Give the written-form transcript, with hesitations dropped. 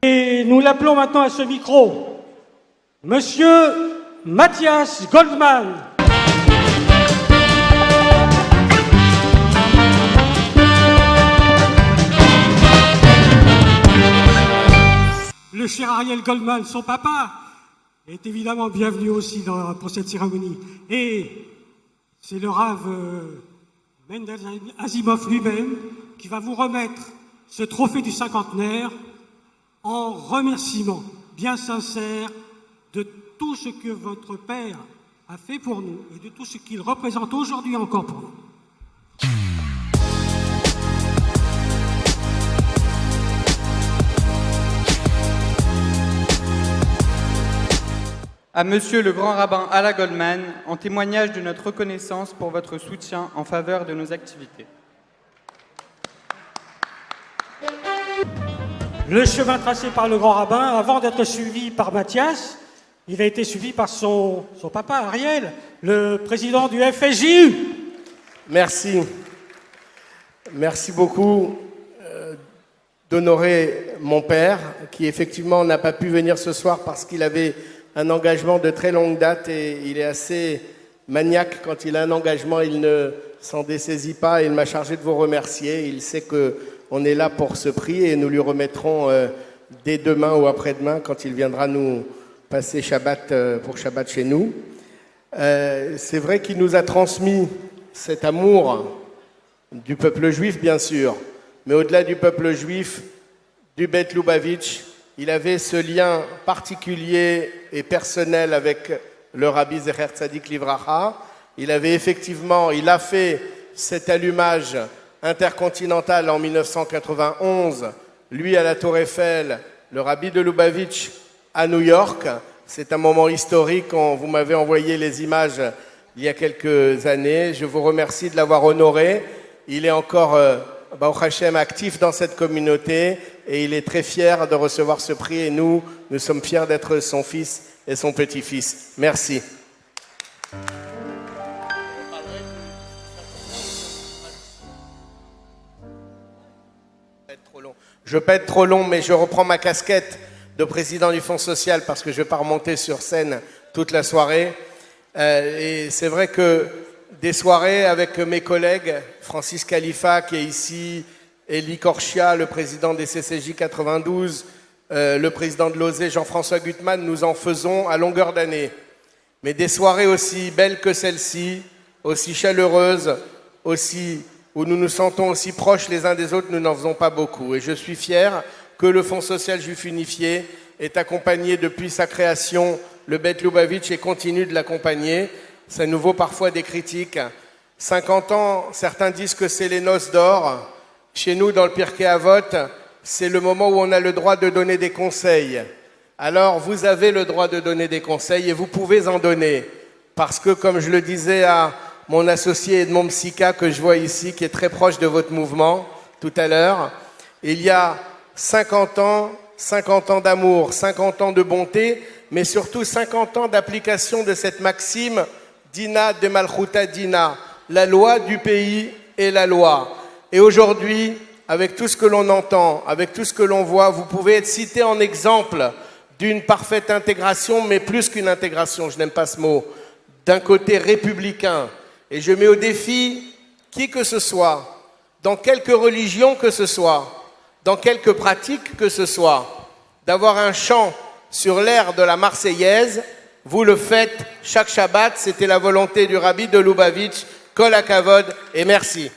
Et nous l'appelons maintenant à ce micro, Monsieur Matthias Goldman. Le cher Ariel Goldman, son papa, est évidemment bienvenu aussi pour cette cérémonie. Et c'est le Rav Mendel Asimov lui-même qui va vous remettre ce trophée du cinquantenaire en remerciement bien sincère de tout ce que votre père a fait pour nous et de tout ce qu'il représente aujourd'hui encore pour nous. À Monsieur le grand rabbin Ala Goldman, en témoignage de notre reconnaissance pour votre soutien en faveur de nos activités. Le chemin tracé par le grand rabbin, avant d'être suivi par Matthias, il a été suivi par son papa, Ariel, le président du FSJU. Merci. Merci beaucoup d'honorer mon père, qui effectivement n'a pas pu venir ce soir parce qu'il avait un engagement de très longue date et il est assez maniaque quand il a un engagement, il ne s'en dessaisit pas. Il m'a chargé de vous remercier. Il sait qu'on est là pour ce prix et nous lui remettrons dès demain ou après-demain quand il viendra nous passer Shabbat pour Shabbat chez nous. C'est vrai qu'il nous a transmis cet amour du peuple juif, bien sûr, mais au-delà du peuple juif, du Beth Lubavitch, il avait ce lien particulier et personnel avec le Rabbi Zecher Tzadik Livracha. Il a fait cet allumage intercontinental en 1991, lui à la Tour Eiffel, le Rabbi de Lubavitch à New York. C'est un moment historique, vous m'avez envoyé les images il y a quelques années. Je vous remercie de l'avoir honoré. Il est encore Baruch Hashem actif dans cette communauté et il est très fier de recevoir ce prix et nous sommes fiers d'être son fils et son petit-fils. Merci. Je ne vais pas être trop long, mais je reprends ma casquette de président du Fonds social parce que je ne vais pas remonter sur scène toute la soirée. Et c'est vrai que des soirées avec mes collègues, Francis Khalifa qui est ici, Elie Korchia, le président des CCJ 92, le président de l'OSE, Jean-François Gutmann, nous en faisons à longueur d'année. Mais des soirées aussi belles que celle-ci, aussi chaleureuses, où nous nous sentons aussi proches les uns des autres, nous n'en faisons pas beaucoup. Et je suis fier que le Fonds social juif unifié ait accompagné depuis sa création le Beth Lubavitch et continue de l'accompagner. Ça nous vaut parfois des critiques. 50 ans, certains disent que c'est les noces d'or. Chez nous, dans le Pirkei Avot, c'est le moment où on a le droit de donner des conseils. Alors, vous avez le droit de donner des conseils et vous pouvez en donner. Parce que, comme je le disais à mon associé Edmond Psika, que je vois ici, qui est très proche de votre mouvement, tout à l'heure, il y a 50 ans d'amour, 50 ans de bonté, mais surtout 50 ans d'application de cette maxime Dina de Malchuta Dina, la loi du pays est la loi. Et aujourd'hui, avec tout ce que l'on entend, avec tout ce que l'on voit, vous pouvez être cité en exemple d'une parfaite intégration, mais plus qu'une intégration, je n'aime pas ce mot, d'un côté républicain. Et je mets au défi qui que ce soit, dans quelque religion que ce soit, dans quelque pratique que ce soit, d'avoir un chant sur l'air de la Marseillaise. Vous le faites chaque Shabbat, c'était la volonté du Rabbi de Lubavitch. Kol hakavod et merci.